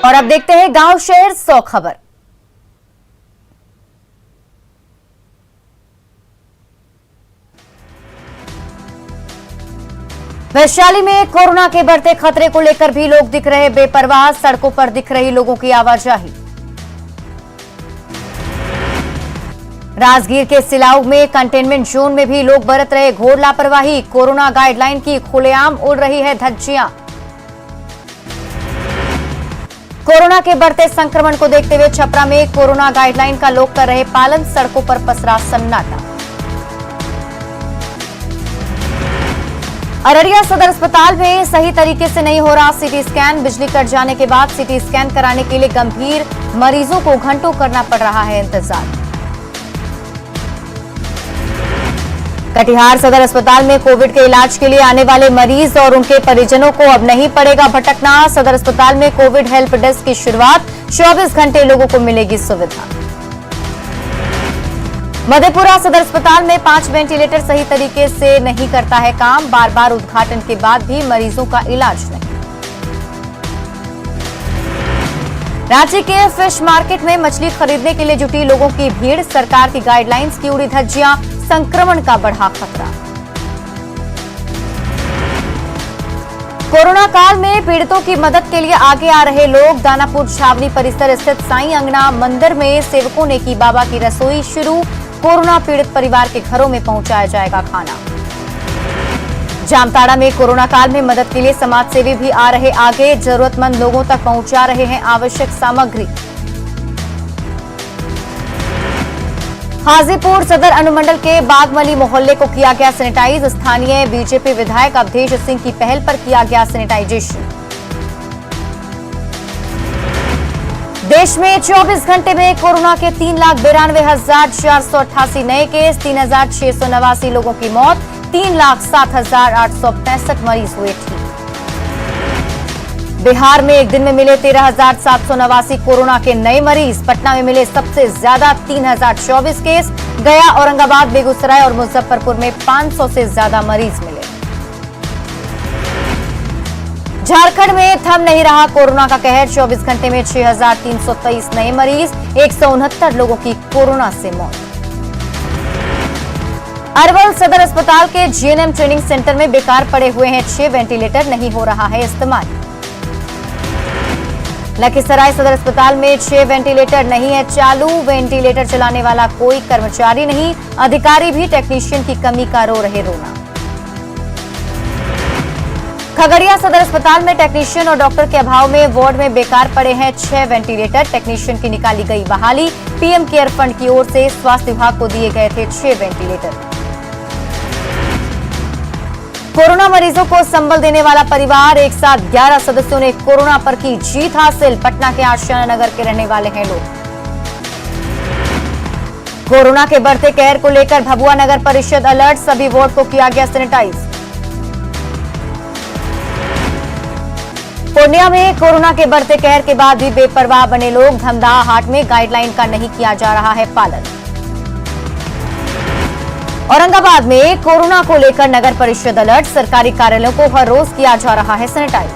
और अब देखते हैं गांव शहर 100 खबर। वैशाली में कोरोना के बढ़ते खतरे को लेकर भी लोग दिख रहे बेपरवाह, सड़कों पर दिख रही लोगों की आवाजाही। राजगीर के सिलाऊ में कंटेनमेंट जोन में भी लोग बरत रहे घोर लापरवाही, कोरोना गाइडलाइन की खुलेआम उड़ रही है धज्जियां। कोरोना के बढ़ते संक्रमण को देखते हुए छपरा में कोरोना गाइडलाइन का लोग कर रहे पालन, सड़कों पर पसरा सन्नाटा। अररिया सदर अस्पताल में सही तरीके से नहीं हो रहा सीटी स्कैन, बिजली कट जाने के बाद सीटी स्कैन कराने के लिए गंभीर मरीजों को घंटों करना पड़ रहा है इंतजार। कटिहार सदर अस्पताल में कोविड के इलाज के लिए आने वाले मरीज और उनके परिजनों को अब नहीं पड़ेगा भटकना। सदर अस्पताल में कोविड हेल्प डेस्क की शुरुआत, 24 घंटे लोगों को मिलेगी सुविधा। मधेपुरा सदर अस्पताल में 5 वेंटिलेटर सही तरीके से नहीं करता है काम, बार बार उद्घाटन के बाद भी मरीजों का इलाज नहीं। रांची के फिश मार्केट में मछली खरीदने के लिए जुटी लोगों की भीड़, सरकार की गाइडलाइंस की उड़ी धज्जियां, संक्रमण का बढ़ा खतरा। कोरोना काल में पीड़ितों की मदद के लिए आगे आ रहे लोग, दानापुर छावनी परिसर स्थित साईं अंगना मंदिर में सेवकों ने की बाबा की रसोई शुरू, कोरोना पीड़ित परिवार के घरों में पहुंचाया जाएगा खाना। जामताड़ा में कोरोना काल में मदद के लिए समाजसेवी भी आ रहे आगे, जरूरतमंद लोगों तक पहुंचा रहे हैं आवश्यक सामग्री। हाजीपुर सदर अनुमंडल के बागमली मोहल्ले को किया गया सैनिटाइज, स्थानीय बीजेपी विधायक अवधेश सिंह की पहल पर किया गया सैनिटाइजेशन। देश में 24 घंटे में कोरोना के 3,92,488 नए केस, 3,689 लोगों की मौत, 3,07,865 मरीज हुए ठीक। बिहार में एक दिन में मिले 13,789 कोरोना के नए मरीज, पटना में मिले सबसे ज्यादा 3,024 केस, गया, औरंगाबाद, बेगूसराय और मुजफ्फरपुर में 500 से ज्यादा मरीज मिले। झारखंड में थम नहीं रहा कोरोना का कहर, 24 घंटे में 6,323 नए मरीज, 169 लोगों की कोरोना से मौत। अरवल सदर अस्पताल के जीएनएम ट्रेनिंग सेंटर में बेकार पड़े हुए हैं 6 वेंटिलेटर, नहीं हो रहा है इस्तेमाल। लखीसराय सदर अस्पताल में 6 वेंटिलेटर नहीं है चालू, वेंटिलेटर चलाने वाला कोई कर्मचारी नहीं, अधिकारी भी टेक्नीशियन की कमी का रो रहे रोना। खगड़िया सदर अस्पताल में टेक्नीशियन और डॉक्टर के अभाव में वार्ड में बेकार पड़े हैं 6 वेंटिलेटर, टेक्नीशियन की निकाली गई बहाली, पीएम केयर फंड की ओर से स्वास्थ्य विभाग को दिए गए थे 6 वेंटिलेटर। कोरोना मरीजों को संबल देने वाला परिवार, एक साथ 11 सदस्यों ने कोरोना पर की जीत हासिल, पटना के आशियाना नगर के रहने वाले हैं लोग। कोरोना के बढ़ते कहर को लेकर भभुआ नगर परिषद अलर्ट, सभी वार्ड को किया गया सैनिटाइज। पूर्णिया में कोरोना के बढ़ते कहर के बाद भी बेपरवाह बने लोग, धमदाहा हाट में गाइडलाइन का नहीं किया जा रहा है पालन। औरंगाबाद में कोरोना को लेकर नगर परिषद अलर्ट, सरकारी कार्यालयों को हर रोज किया जा रहा है सैनिटाइज।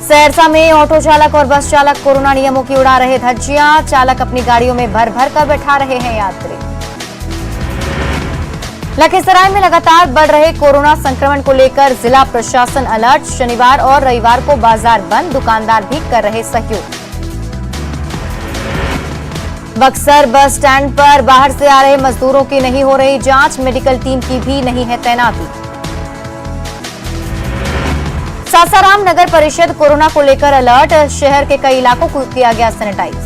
सहरसा में ऑटो चालक और बस चालक कोरोना नियमों की उड़ा रहे धज्जियां, चालक अपनी गाड़ियों में भर भर कर बैठा रहे हैं यात्री। लखीसराय में लगातार बढ़ रहे कोरोना संक्रमण को लेकर जिला प्रशासन अलर्ट, शनिवार और रविवार को बाजार बंद, दुकानदार भी कर रहे सहयोग। बक्सर बस स्टैंड पर बाहर से आ रहे मजदूरों की नहीं हो रही जांच, मेडिकल टीम की भी नहीं है तैनाती। सासाराम नगर परिषद कोरोना को लेकर अलर्ट, शहर के कई इलाकों को किया गया सैनिटाइज।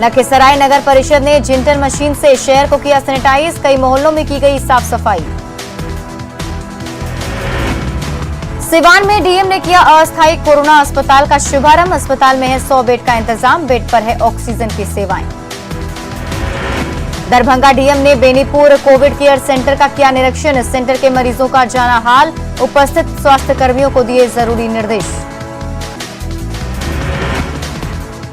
लखीसराय नगर परिषद ने जिंटर मशीन से शहर को किया सैनिटाइज, कई मोहल्लों में की गई साफ सफाई। सिवान में डीएम ने किया अस्थायी कोरोना अस्पताल का शुभारंभ, अस्पताल में है 100 बेड का इंतजाम, बेड पर है ऑक्सीजन की सेवाएं। दरभंगा डीएम ने बेनीपुर कोविड केयर सेंटर का किया निरीक्षण, सेंटर के मरीजों का जाना हाल, उपस्थित स्वास्थ्य कर्मियों को दिए जरूरी निर्देश।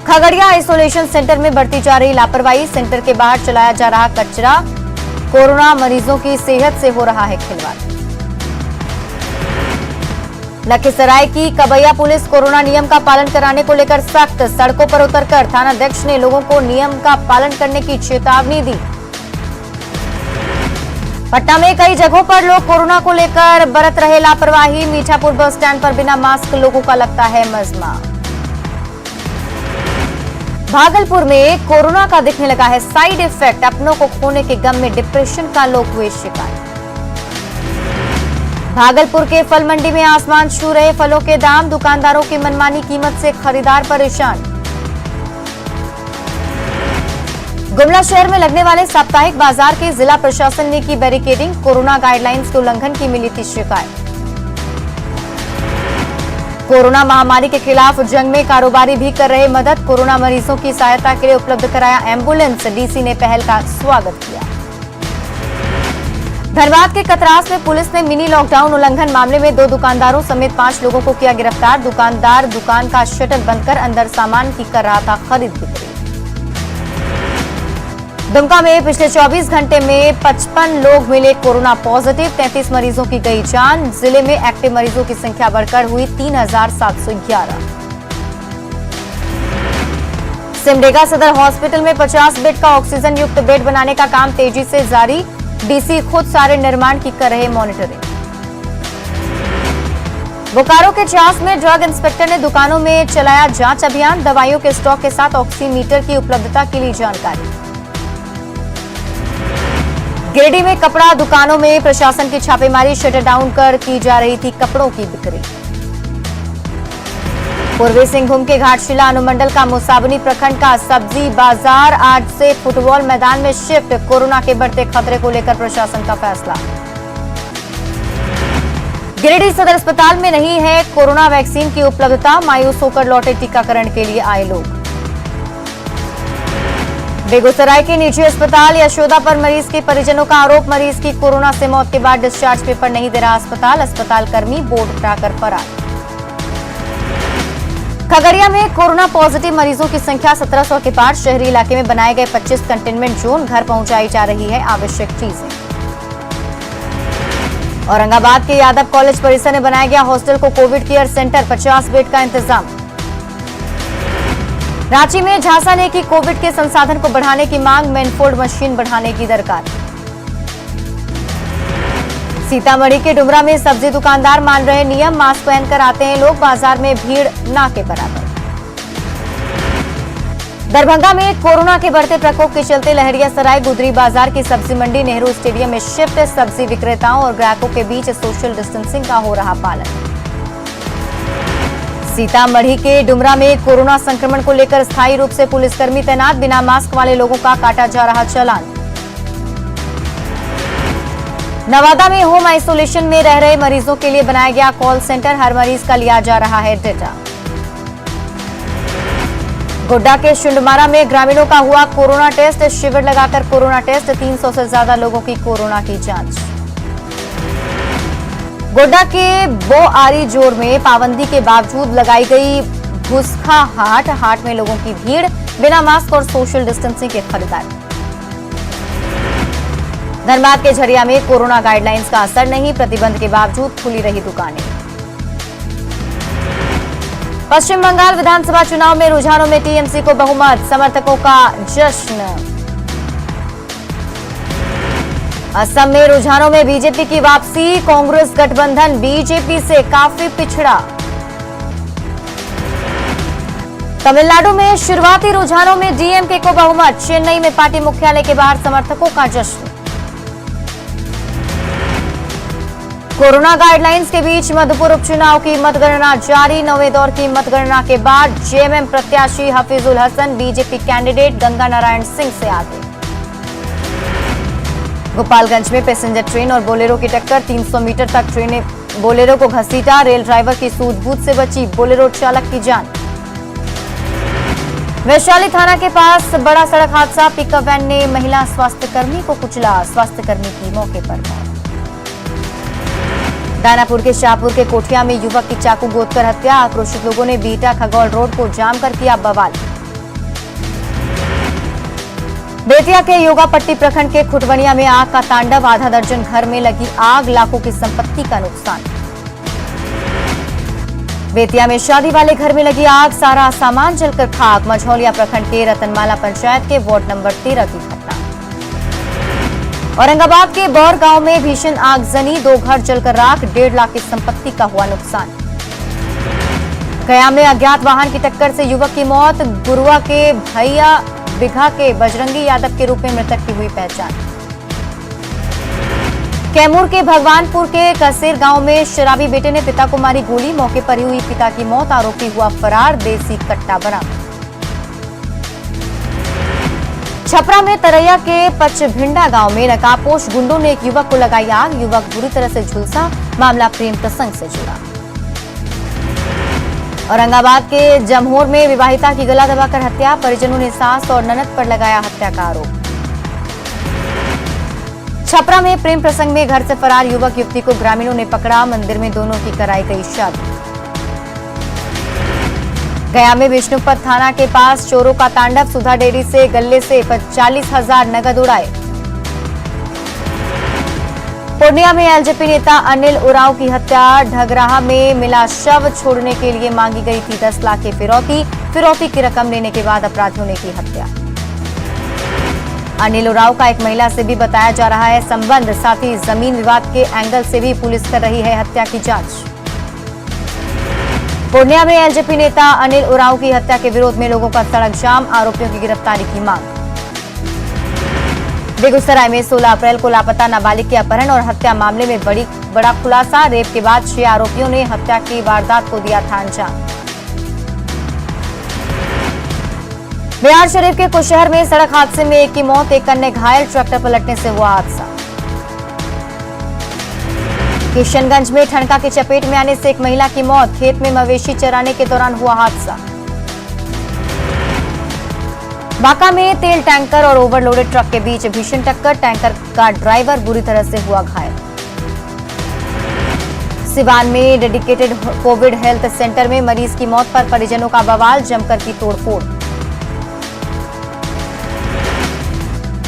खगड़िया आइसोलेशन सेंटर में बढ़ती जा रही लापरवाही, सेंटर के बाहर चलाया जा रहा कचरा, कोरोना मरीजों की सेहत से हो रहा है खिलवाड़। लखीसराय की कबैया पुलिस कोरोना नियम का पालन कराने को लेकर सख्त, सड़कों पर उतरकर थानाध्यक्ष ने लोगों को नियम का पालन करने की चेतावनी दी। पटना में कई जगहों पर लोग कोरोना को लेकर बरत रहे लापरवाही। मीठापुर बस स्टैंड पर बिना मास्क लोगों का लगता है मजमा। भागलपुर में कोरोना का दिखने लगा है साइड इफेक्ट, अपनों को खोने के गम में डिप्रेशन का लोग हुए शिकार। भागलपुर के फल मंडी में आसमान छू रहे फलों के दाम, दुकानदारों की मनमानी कीमत से खरीदार परेशान। गुमला शहर में लगने वाले साप्ताहिक बाजार के जिला प्रशासन ने की बैरिकेडिंग, कोरोना गाइडलाइंस के उल्लंघन की मिली थी शिकायत। कोरोना महामारी के खिलाफ जंग में कारोबारी भी कर रहे मदद, कोरोना मरीजों की सहायता के लिए उपलब्ध कराया एम्बुलेंस, डीसी ने पहल का स्वागत किया। धनबाद के कतरास में पुलिस ने मिनी लॉकडाउन उल्लंघन मामले में 2 दुकानदारों समेत 5 लोगों को किया गिरफ्तार। दुकानदार दुकान का शटर बंद कर अंदर सामान की कर रहा था खरीद बिक्री। दुमका में पिछले 24 घंटे में 55 लोग मिले कोरोना पॉजिटिव, 33 मरीजों की गई जान। जिले में एक्टिव मरीजों की संख्या बढ़कर हुई 3711। सिमडेगा सदर हॉस्पिटल में 50 बेड का ऑक्सीजन युक्त बेड बनाने का काम तेजी से जारी, डीसी खुद सारे निर्माण की कर रहे मॉनिटरिंग। बोकारो के चास में ड्रग इंस्पेक्टर ने दुकानों में चलाया जांच अभियान, दवाइयों के स्टॉक के साथ ऑक्सीमीटर की उपलब्धता के लिए जानकारी। गिरिडीह में कपड़ा दुकानों में प्रशासन की छापेमारी, शटर डाउन कर की जा रही थी कपड़ों की बिक्री। पूर्वी सिंहभूम के घाटशिला अनुमंडल का मुसाबनी प्रखंड का सब्जी बाजार आज से फुटबॉल मैदान में शिफ्ट, कोरोना के बढ़ते खतरे को लेकर प्रशासन का फैसला। गिरिडीह सदर अस्पताल में नहीं है कोरोना वैक्सीन की उपलब्धता, मायूस होकर लौटे टीकाकरण के लिए आए लोग। बेगूसराय के निजी अस्पताल यशोदा पर मरीज के परिजनों का आरोप, मरीज की कोरोना से मौत के बाद डिस्चार्ज पेपर नहीं दे रहा अस्पताल कर्मी बोर्ड हटाकर फरार। खगड़िया में कोरोना पॉजिटिव मरीजों की संख्या 1700 के पार, शहरी इलाके में बनाए गए 25 कंटेनमेंट जोन, घर पहुंचाई जा रही है आवश्यक चीजें। औरंगाबाद के यादव कॉलेज परिसर में बनाया गया हॉस्टल को कोविड केयर सेंटर, 50 बेड का इंतजाम। रांची में झांसा ने की कोविड के संसाधन को बढ़ाने की मांग, मैनफोल्ड मशीन बढ़ाने की दरकार। सीतामढ़ी के डुमरा में सब्जी दुकानदार मान रहे नियम, मास्क पहनकर आते हैं लोग, बाजार में भीड़ ना के बराबर। दरभंगा में कोरोना के बढ़ते प्रकोप के चलते लहरियासराय गुदरी बाजार की सब्जी मंडी नेहरू स्टेडियम में शिफ्ट, सब्जी विक्रेताओं और ग्राहकों के बीच सोशल डिस्टेंसिंग का हो रहा पालन। सीतामढ़ी के डुमरा में कोरोना संक्रमण को लेकर स्थायी रूप से पुलिसकर्मी तैनात, बिना मास्क वाले लोगों का काटा जा रहा चालान। नवादा में होम आइसोलेशन में रह रहे मरीजों के लिए बनाया गया कॉल सेंटर, हर मरीज का लिया जा रहा है डेटा। गोड्डा के शुंडमारा में ग्रामीणों का हुआ कोरोना टेस्ट, शिविर लगाकर कोरोना टेस्ट, 300 से ज्यादा लोगों की कोरोना की जांच। गोड्डा के बोआरी जोर में पाबंदी के बावजूद लगाई गई भुसखा हाट में लोगों की भीड़, बिना मास्क और सोशल डिस्टेंसिंग के खरीदारी। धनबाद के झरिया में कोरोना गाइडलाइंस का असर नहीं, प्रतिबंध के बावजूद खुली रही दुकानें। पश्चिम बंगाल विधानसभा चुनाव में रुझानों में टीएमसी को बहुमत, समर्थकों का जश्न। असम में रुझानों में बीजेपी की वापसी, कांग्रेस गठबंधन बीजेपी से काफी पिछड़ा। तमिलनाडु में शुरुआती रुझानों में डीएमके को बहुमत, चेन्नई में पार्टी मुख्यालय के बाहर समर्थकों का जश्न। कोरोना गाइडलाइंस के बीच मधुपुर उपचुनाव की मतगणना जारी, 9वें दौर की मतगणना के बाद जेएमएम प्रत्याशी हफीजुल हसन बीजेपी कैंडिडेट गंगा नारायण सिंह से आगे। गोपालगंज में पैसेंजर ट्रेन और बोलेरो की टक्कर, 300 मीटर तक ट्रेन ने बोलेरो को घसीटा, रेल ड्राइवर की सूझबूझ से बची बोलेरो चालक की जान। वैशाली थाना के पास बड़ा सड़क हादसा, पिकअप वैन ने महिला स्वास्थ्यकर्मी को कुचला, स्वास्थ्यकर्मी की मौके पर मौत। दानापुर के शाहपुर के कोठिया में युवक की चाकू गोदकर हत्या, आक्रोशित लोगों ने बीटा खगौल रोड को जाम कर किया बवाल। बेतिया के योगापट्टी प्रखंड के खुटवनिया में आग का तांडव, आधा दर्जन घर में लगी आग, लाखों की संपत्ति का नुकसान। बेतिया में शादी वाले घर में लगी आग, सारा सामान जलकर खाक। मझौलिया प्रखंड के रतनमाला पंचायत के वार्ड नंबर 13 की घटना। औरंगाबाद के बौर गांव में भीषण आगजनी, 2 घर जलकर राख, 1.5 लाख की संपत्ति का हुआ नुकसान। गया में अज्ञात वाहन की टक्कर से युवक की मौत, गुरुआ के भैया बिघा के बजरंगी यादव के रूप में मृतक की हुई पहचान। कैमूर के भगवानपुर के कसेर गांव में शराबी बेटे ने पिता को मारी गोली, मौके पर ही हुई पिता की मौत, आरोपी हुआ फरार, देसी कट्टा बरामद। छपरा में तरैया के पचभिंडा गांव में नकाबपोश गुंडों ने एक युवक को लगाई आग, युवक बुरी तरह से झुलसा, मामला प्रेम प्रसंग से जुड़ा। औरंगाबाद के जमहोर में विवाहिता की गला दबाकर हत्या, परिजनों ने सास और ननद पर लगाया हत्या का आरोप। छपरा में प्रेम प्रसंग में घर से फरार युवक युवती को ग्रामीणों ने पकड़ा, मंदिर में दोनों की कराई गई शादी। गया में विष्णुपत थाना के पास चोरों का तांडव, सुधा डेयरी से गल्ले से 40,000 नगद उड़ाए। पूर्णिया में एलजेपी नेता अनिल उरांव की हत्या, ढगराहा में मिला शव, छोड़ने के लिए मांगी गई थी 10 लाख की फिरौती की रकम लेने के बाद अपराधियों ने की हत्या। अनिल उरांव का एक महिला से भी बताया जा रहा है संबंध, साथ ही जमीन विवाद के एंगल से भी पुलिस कर रही है हत्या की जांच। पूर्णिया में एलजेपी नेता अनिल उरांव की हत्या के विरोध में लोगों का सड़क जाम, आरोपियों की गिरफ्तारी की मांग। बेगूसराय में 16 अप्रैल को लापता नाबालिग के अपहरण और हत्या मामले में बड़ा खुलासा, रेप के बाद 6 आरोपियों ने हत्या की वारदात को दिया था अंजाम। बिहार शरीफ के कुशहर में सड़क हादसे में एक की मौत, एक अन्य घायल, ट्रैक्टर पलटने से हुआ हादसा। किशनगंज में ठनका की चपेट में आने से एक महिला की मौत, खेत में मवेशी चराने के दौरान हुआ हादसा। बांका में तेल टैंकर और ओवरलोडेड ट्रक के बीच भीषण टक्कर, टैंकर का ड्राइवर बुरी तरह से हुआ घायल। सिवान में डेडिकेटेड कोविड हेल्थ सेंटर में मरीज की मौत पर परिजनों का बवाल, जमकर की तोड़फोड़।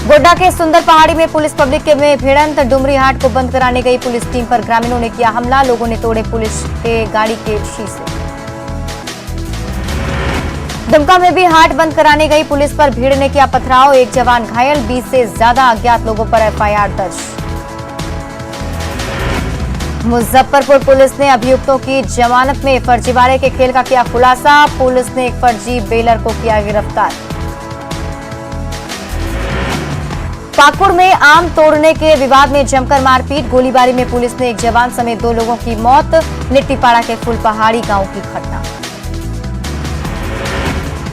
गोड्डा के सुंदर पहाड़ी में पुलिस पब्लिक के में भिड़ंत, डुमरी हाट को बंद कराने गई पुलिस टीम पर ग्रामीणों ने किया हमला, लोगों ने तोड़े पुलिस के गाड़ी के शीशे। दुमका में भी हाट बंद कराने गई पुलिस पर भीड़ ने किया पथराव, एक जवान घायल, 20 से ज्यादा अज्ञात लोगों पर एफआईआर दर्ज। मुजफ्फरपुर पुलिस ने अभियुक्तों की जमानत में फर्जीवाड़े के खेल का किया खुलासा, पुलिस ने एक फर्जी बेलर को किया गिरफ्तार। पाकुड़ में आम तोड़ने के विवाद में जमकर मारपीट, गोलीबारी में पुलिस ने एक जवान समेत 2 लोगों की मौत, लिट्टीपाड़ा के फुलपहाड़ी गांव की घटना।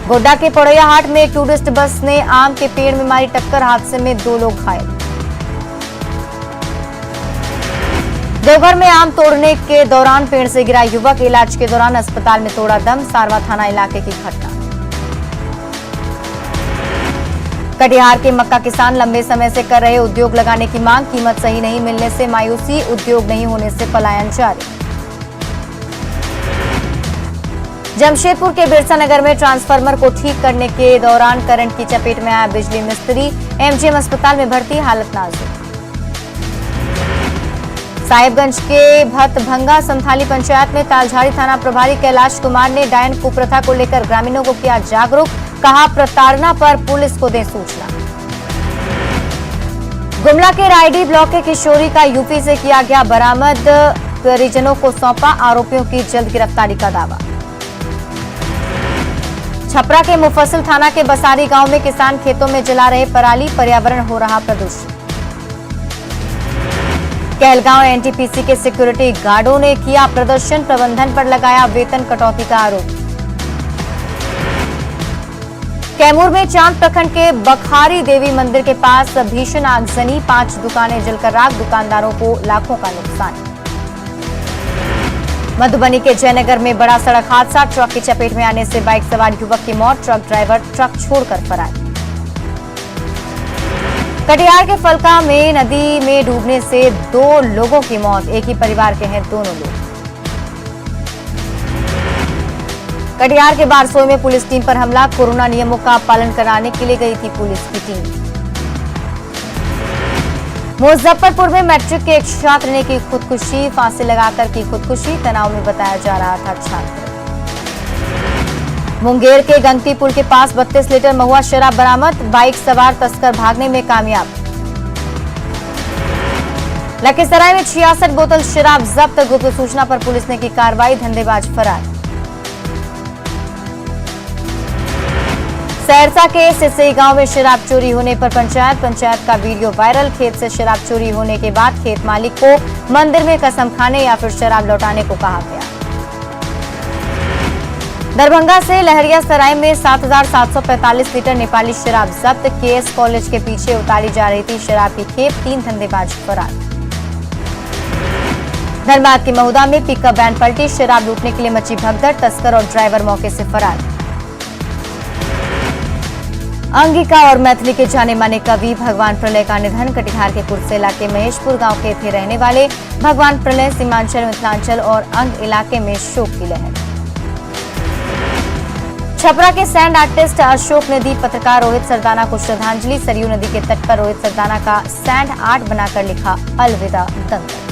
गोड्डा के पड़ैया हाट में एक टूरिस्ट बस ने आम के पेड़ में मारी टक्कर, हादसे में 2 लोग घायल। देवघर में आम तोड़ने के दौरान पेड़ से गिरा युवक, इलाज के दौरान अस्पताल में तोड़ा दम, सारवा थाना इलाके की घटना। कटिहार के मक्का किसान लंबे समय से कर रहे उद्योग लगाने की मांग, कीमत सही नहीं मिलने से मायूसी, उद्योग नहीं होने से पलायन जारी। जमशेदपुर के बिरसा नगर में ट्रांसफार्मर को ठीक करने के दौरान करंट की चपेट में आया बिजली मिस्त्री, एमजीएम अस्पताल में भर्ती, हालत नाजुक। साहिबगंज के भतभंगा संथाली पंचायत में तालझाड़ी थाना प्रभारी कैलाश कुमार ने डायन कुप्रथा को लेकर ग्रामीणों को किया जागरूक, कहा प्रताड़ना पर पुलिस को दे सूचना। गुमला के रायडी ब्लॉक के किशोरी का यूपी से किया गया बरामद, परिजनों को सौंपा, आरोपियों की जल्द गिरफ्तारी का दावा। छपरा के मुफस्सिल थाना के बसारी गांव में किसान खेतों में जला रहे पराली, पर्यावरण हो रहा प्रदूषित। कहलगांव एनटीपीसी के सिक्योरिटी गार्डों ने किया प्रदर्शन, प्रबंधन पर लगाया वेतन कटौती का आरोप। कैमूर में चांद प्रखंड के बखारी देवी मंदिर के पास भीषण आगजनी, 5 दुकानें जलकर राख, दुकानदारों को लाखों का नुकसान। मधुबनी के जयनगर में बड़ा सड़क हादसा, ट्रक की चपेट में आने से बाइक सवार युवक की मौत, ट्रक ड्राइवर ट्रक छोड़कर फरार। कटिहार के फलका में नदी में डूबने से 2 लोगों की मौत, एक ही परिवार के हैं दोनों लोग। कटिहार के बारसोई में पुलिस टीम पर हमला, कोरोना नियमों का पालन कराने के लिए गई थी पुलिस की टीम। मुजफ्फरपुर में मैट्रिक के एक छात्र ने की खुदकुशी, फांसी लगाकर की खुदकुशी, तनाव में बताया जा रहा था छात्र। मुंगेर के गंगती पुल के पास 32 लीटर महुआ शराब बरामद, बाइक सवार तस्कर भागने में कामयाब। लखीसराय में 66 बोतल शराब जब्त, गुप्त सूचना पर पुलिस ने की कार्रवाई, धंधेबाज फरार। सहरसा के सिसई गांव में शराब चोरी होने पर पंचायत का वीडियो वायरल, खेत से शराब चोरी होने के बाद खेत मालिक को मंदिर में कसम खाने या फिर शराब लौटाने को कहा गया। दरभंगा से लहरियासराय में 7,745 लीटर नेपाली शराब जब्त, केएस कॉलेज के पीछे उतारी जा रही थी शराब की खेप, 3 धंधेबाज फरार। धनबाद के महुदा में पिकअप वैन पलटी, शराब लूटने के लिए मची भगदड़, तस्कर और ड्राइवर मौके से फरार। अंगिका और मैथिली के जाने माने कवि भगवान प्रलय का निधन, कटिहार के कुर्सेला के महेशपुर गांव के थे रहने वाले भगवान प्रलय सीमांचल, मिथिलांचल और अंग इलाके में शोक की लहर। छपरा के सैंड आर्टिस्ट अशोक ने दी पत्रकार रोहित सरदाना को श्रद्धांजलि, सरयू नदी के तट पर रोहित सरदाना का सैंड आर्ट बनाकर लिखा अलविदा दंगल।